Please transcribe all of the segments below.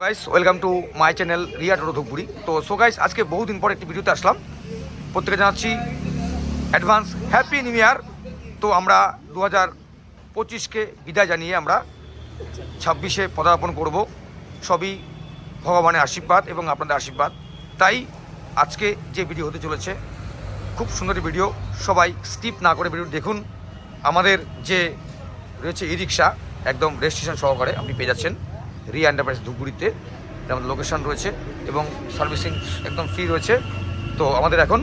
Guys welcome to my channel Riya Toto Dhupguri. তো so guys আজকে বহুদিন পর একটি ভিডিওতে আসলাম। প্রত্যেকে জানাচ্ছি অ্যাডভান্স হ্যাপি নিউ ইয়ার। তো আমরা 2025কে বিদায় জানিয়ে আমরা 26-এ পদার্পণ করব। সবই ভগবানের আশীর্বাদ এবং আপনাদের আশীর্বাদ। তাই আজকে যে ভিডিও হতে চলেছে খুব সুন্দর ভিডিও, সবাই স্কিপ না করে ভিডিও দেখুন। আমাদের যে রয়েছে ই রিক্সা একদম রেজিস্ট্রেশন সহকারে আপনি পেয়ে যাচ্ছেন রিয়া এন্টারপ্রাইজ ধূপগুড়িতে। আমাদের লোকেশন রয়েছে এবং সার্ভিসিং একদম ফ্রি রয়েছে। তো আমাদের এখন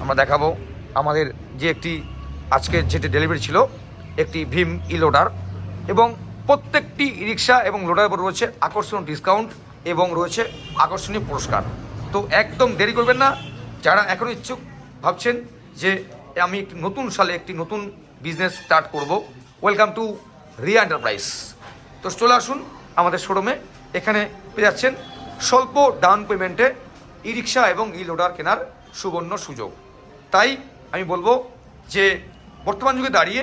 আমরা দেখাবো আমাদের যে একটি আজকের যেটি ডেলিভারি ছিল একটি ভীম ই লোডার, এবং প্রত্যেকটি ই রিক্সা এবং লোডারের উপর রয়েছে আকর্ষণীয় ডিসকাউন্ট এবং রয়েছে আকর্ষণীয় পুরস্কার। তো একদম দেরি করবেন না। যারা এখনও ইচ্ছুক ভাবছেন যে আমি একটি নতুন সালে একটি নতুন বিজনেস স্টার্ট করব, ওয়েলকাম টু রিয়া এন্টারপ্রাইজ। তো চলে আসুন আমাদের শোরুমে। এখানে পেয়ে যাচ্ছেন স্বল্প ডাউন পেমেন্টে ই রিক্সা এবং ই লোডার কেনার সুবর্ণ সুযোগ। তাই আমি বলবো যে বর্তমান যুগে দাঁড়িয়ে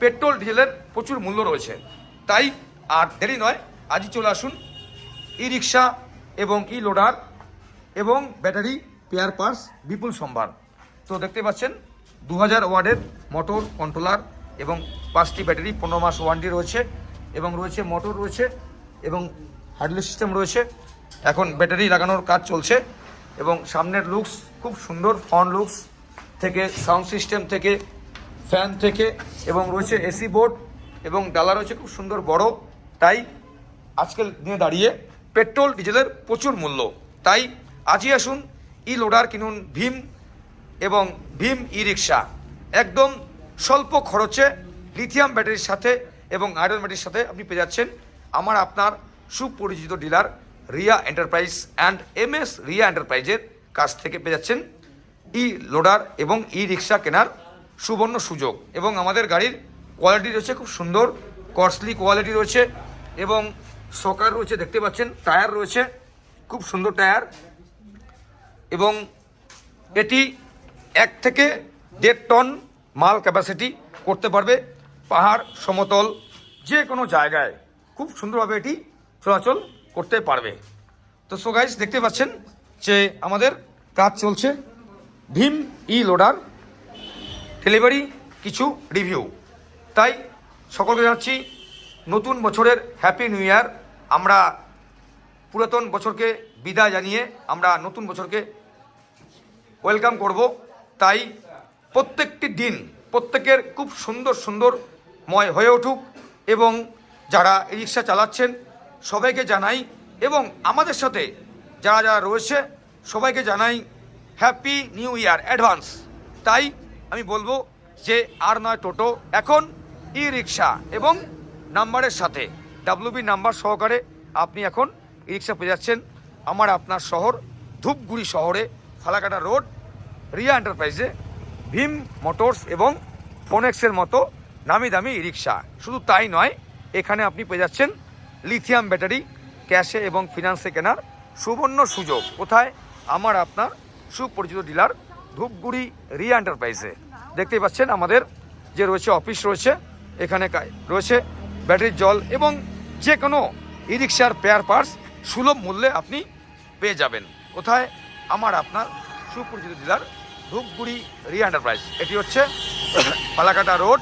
পেট্রোল ডিজেলের প্রচুর মূল্য রয়েছে, তাই আর দেরি নয়, আজই চলে আসুন। ই রিক্সা এবং ই লোডার এবং ব্যাটারি পেয়ার পার্টস বিপুল সম্ভার। তো দেখতে পাচ্ছেন 2000 ওয়াটের মোটর কন্ট্রোলার এবং 5টি ব্যাটারি, 15 মাস ওয়ারেন্টি রয়েছে এবং রয়েছে মোটর রয়েছে এবং হার্ডওয়্যার সিস্টেম রয়েছে। এখন ব্যাটারি লাগানোর কাজ চলছে এবং সামনের লুকস খুব সুন্দর, ফ্রন্ট লুকস থেকে সাউন্ড সিস্টেম থেকে ফ্যান থেকে এবং রয়েছে এসি বোর্ড এবং ডালা রয়েছে খুব সুন্দর বড়। তাই আজকের দিনে দাঁড়িয়ে পেট্রোল ডিজেলের প্রচুর মূল্য, তাই আজই আসুন ই লোডার কিনুন ভীম এবং ভীম ই রিক্সা একদম স্বল্প খরচে লিথিয়াম ব্যাটারির সাথে এবং আয়রন ব্যাটারির সাথে আপনি পেয়ে যাচ্ছেন আমার আপনার সুপরিচিত dealer Riya enterprise and MS Riya এন্টারপ্রাইজের কাছ থেকে পেয়ে যাচ্ছেন ই লোডার এবং ই রিক্সা কেনার সুবর্ণ সুযোগ। এবং আমাদের গাড়ির কোয়ালিটি রয়েছে খুব সুন্দর, কস্টলি কোয়ালিটি রয়েছে এবং সকার রয়েছে, দেখতে পাচ্ছেন টায়ার রয়েছে খুব সুন্দর টায়ার, এবং এটি 1 থেকে 1.5 টন মাল ক্যাপাসিটি করতে পারবে। পাহাড় সমতল যে কোনো জায়গায় খুব সুন্দরভাবে এটি চলাচল করতে পারবে। তো সো গাইস দেখতে পাচ্ছেন যে আমাদের কাজ চলছে ভীম ই লোডার ডেলিভারি কিছু রিভিউ। তাই সকলকে জানাচ্ছি নতুন বছরের হ্যাপি নিউ ইয়ার। আমরা পুরাতন বছরকে বিদায় জানিয়ে আমরা নতুন বছরকে ওয়েলকাম করব। তাই প্রত্যেকটি দিন প্রত্যেকের খুব সুন্দরময় হয়ে উঠুক এবং যারা এই রিক্সা চালাচ্ছেন সবাইকে জানাই এবং আমাদের সাথে যারা যারা রয়েছে সবাইকে জানাই হ্যাপি নিউ ইয়ার অ্যাডভান্স। তাই আমি বলবো যে আর নয় টোটো, এখন ই রিক্সা এবং নাম্বারের সাথে WB নাম্বার সহকারে আপনি এখন ই রিক্সা পেয়ে যাচ্ছেন আমার আপনার শহর ধূপগুড়ি শহরে, ফালাকাটা রোড, রিয়া এন্টারপ্রাইজে ভীম মোটরস এবং ফোনেক্সের মতো নামি দামি ই রিক্সা। শুধু তাই নয়, এখানে আপনি পেয়ে যাচ্ছেন লিথিয়াম ব্যাটারি ক্যাশে এবং ফিনান্সে কেনার সুবর্ণ সুযোগ। কোথায়? আমার আপনার সুপরিচিত ডিলার ধূপগুড়ি রিয়া এন্টারপ্রাইজে। দেখতেই পাচ্ছেন আমাদের যে রয়েছে অফিস রয়েছে, এখানে রয়েছে ব্যাটারির জল এবং যে কোনো ই রিক্সার পেয়ার পার্টস সুলভ মূল্যে আপনি পেয়ে যাবেন। কোথায়? আমার আপনার সুপরিচিত ডিলার ধূপগুড়ি রিয়া এন্টারপ্রাইজ। এটি হচ্ছে পালাকাটা রোড,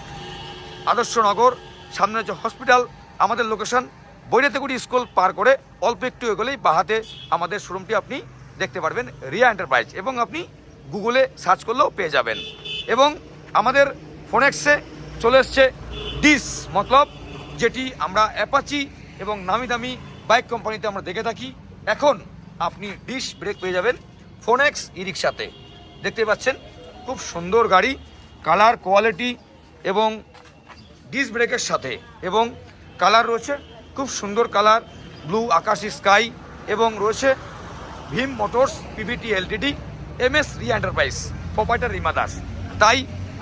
আদর্শনগর, সামনে হচ্ছে হসপিটাল। আমাদের লোকেশন বৈরাতিগুড়ি স্কুল পার করে অল্প একটু এগোলেই বাহাতে আমাদের শোরুমটি আপনি দেখতে পারবেন রিয়া এন্টারপ্রাইজ, এবং আপনি গুগলে সার্চ করলেও পেয়ে যাবেন। এবং আমাদের ফোনেক্সে চলে এসছে ডিস মতলব, যেটি আমরা অ্যাপাচি এবং নামি দামি বাইক কোম্পানিতে আমরা দেখে থাকি। এখন আপনি ডিস ব্রেক পেয়ে যাবেন ফোনেক্স ই রিক্সাতে। দেখতে পাচ্ছেন খুব সুন্দর গাড়ি, কালার কোয়ালিটি এবং ডিস ব্রেকের সাথে, এবং কালার রয়েছে খুব সুন্দর কালার, ব্লু আকাশি স্কাই, এবং রয়েছে Bhim motors PVT LTD MS Riya enterprise, proprietor Rima Das. তাই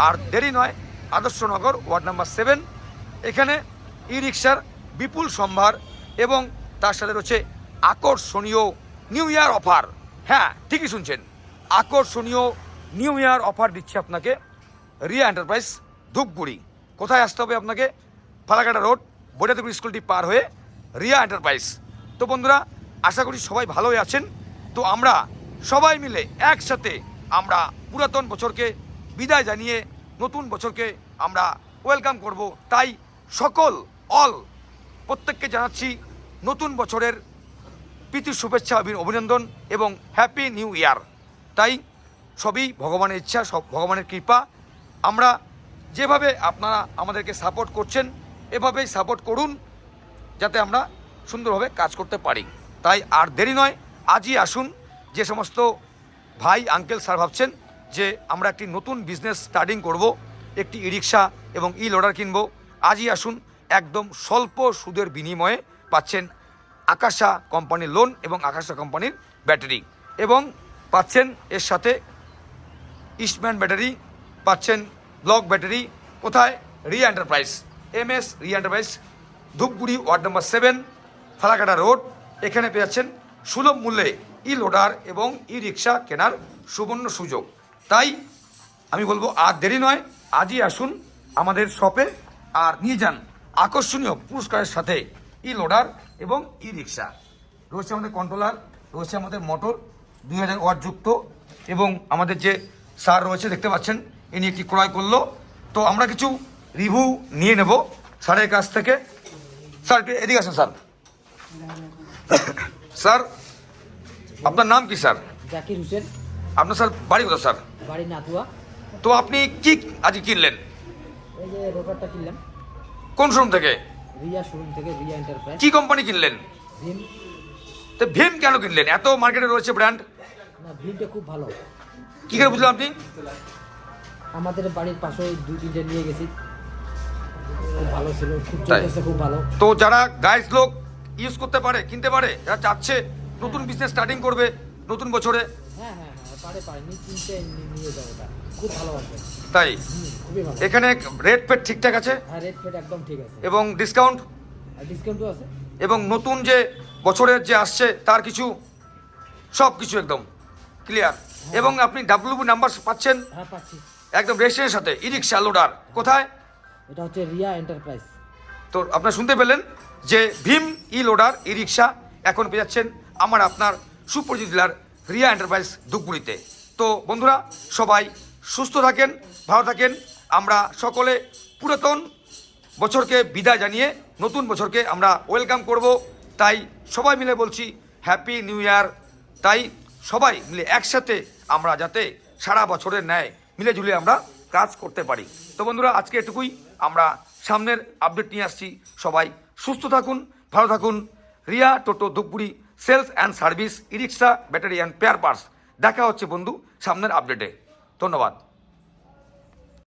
আর দেরি নয়, আদর্শনগর ওয়ার্ড নাম্বার 7, এখানে ই রিক্সার বিপুল সম্ভার এবং তার সাথে রয়েছে আকর্ষণীয় নিউ ইয়ার অফার। হ্যাঁ, ঠিকই শুনছেন, আকর্ষণীয় নিউ ইয়ার অফার দিচ্ছে আপনাকে রিয়া এন্টারপ্রাইজ ধূপগুড়ি। কোথায় আসতে হবে আপনাকে? ফালাকাটা রোড, বৈরাতিগুড়ি স্কুলটি পার হয়ে রিয়া এন্টারপ্রাইজ। তো বন্ধুরা, আশা করি সবাই ভালোই আছেন। তো আমরা সবাই মিলে একসাথে আমরা পুরাতন বছরকে বিদায় জানিয়ে নতুন বছরকে আমরা ওয়েলকাম করব। তাই সকল প্রত্যেককে জানাচ্ছি নতুন বছরের প্রীতি শুভেচ্ছা অভিনন্দন এবং হ্যাপি নিউ ইয়ার। তাই সবই ভগবানের ইচ্ছা, সব ভগবানের কৃপা। আমরা যেভাবে আপনারা আমাদেরকে সাপোর্ট করছেন এভাবেই সাপোর্ট করুন, যাতে আমরা সুন্দরভাবে কাজ করতে পারি। তাই আর দেরি নয়, আজই আসুন। যে সমস্ত ভাই আঙ্কেল স্যার ভাবছেন যে আমরা একটি নতুন বিজনেস স্টার্টিং করব, একটি ই রিক্সা এবং ই লোডার কিনব, আজই আসুন। একদম স্বল্প সুদের বিনিময়ে পাচ্ছেন আকাশা কোম্পানির লোন এবং আকাশা কোম্পানির ব্যাটারি, এবং পাচ্ছেন এর সাথে ইস্টম্যান ব্যাটারি, পাচ্ছেন ব্লক ব্যাটারি। কোথায়? Riya enterprise, MS Riya enterprise, Dhupguri ward number 7, Falakata road. এখানে পেয়ে যাচ্ছেন সুলভ মূল্যে ই লোডার এবং ই রিক্সা কেনার সুবর্ণ সুযোগ। তাই আমি বলবো আর দেরি নয়, আজই আসুন আমাদের শপে আর নিয়ে যান আকর্ষণীয় পুরস্কারের সাথে ই লোডার এবং ই রিক্সা। রয়েছে আমাদের কন্ট্রোলার, রয়েছে আমাদের মোটর 2000 ওয়াট যুক্ত, এবং আমাদের যে স্যার রয়েছে দেখতে পাচ্ছেন ইনি একটি ক্রয় করলো। তো আমরা কিছু রিভিউ নিয়ে নেব স্যারের কাছ থেকে। স্যার একটু এদিকে আসেন স্যার। স্যার আপনার নাম কি স্যার? জাকির হোসেন। আপনার স্যার বাড়ি কোথায় স্যার? বাড়ি নাতুয়া। তো আপনি কি আজকে কিনলেন? এই যে রোটারটা কিনলাম। কোন শোরুম থেকে? রিয়া শোরুম থেকে, রিয়া এন্টারপ্রাইজ। কি কোম্পানি কিনলেন? ভীম। তো ভীম কেন কিনলেন? এত মার্কেটে রয়েছে ব্র্যান্ড। না, ভীমটা খুব ভালো। কি করে বুঝলেন আপনি? আমাদের বাড়ির পাশে 2-3টে নিয়ে গেছি, খুব ভালো ছিল, খুব তাই? চলতেছে, খুব ভালো। তো যারা গাইজ লোক ইউজ করতে পারে, কিনতে পারে, যারা চাচ্ছে নতুন বিজনেস স্টার্টিং করবে নতুন বছরে, হ্যাঁ হ্যাঁ হ্যাঁ, পারে কিনতে নিয়ে যাবে, ওটা খুব ভালো আছে। তাই খুবই ভালো। এখানে রেট ফেট ঠিকঠাক আছে হ্যাঁ, রেট ফেট একদম ঠিক আছে, এবং ডিসকাউন্ট, আর ডিসকাউন্টও আছে। এবং নতুন যে বছরের যে আসছে তার কিছু সব কিছু একদম ক্লিয়ার। এবং আপনি WB নাম্বার পাচ্ছেন হ্যাঁ, পাচ্ছি। একদম রেজিস্ট্রেশনের সাথে। ই রিক্সা লোডার কোথায়? এটা হচ্ছে রিয়া এন্টারপ্রাইজ। তো আপনারা শুনতে পেলেন যে ভীম ই লোডার ই রিক্সা এখন পেয়ে যাচ্ছেন আমার আপনার সুপরিচিত ডিলার রিয়া এন্টারপ্রাইজ ধূপগুড়িতে। তো বন্ধুরা সবাই সুস্থ থাকেন, ভালো থাকেন। আমরা সকলে পুরাতন বছরকে বিদায় জানিয়ে নতুন বছরকে আমরা ওয়েলকাম করব। তাই সবাই মিলে বলছি হ্যাপি নিউ ইয়ার। তাই সবাই মিলে একসাথে আমরা যাতে সারা বছরের ন্যায় মিলে ঝুলে আমরা কাজ করতে পারি। তো বন্ধুরা আজকে এটুকুই, আমরা সামনের আপডেট নিয়ে আসছি। সবাই সুস্থ থাকুন, ভালো থাকুন। Riya Toto Dhupguri sales and service, e rickshaw, battery and spare parts. দেখা হচ্ছে বন্ধু সামনের আপডেটে। ধন্যবাদ।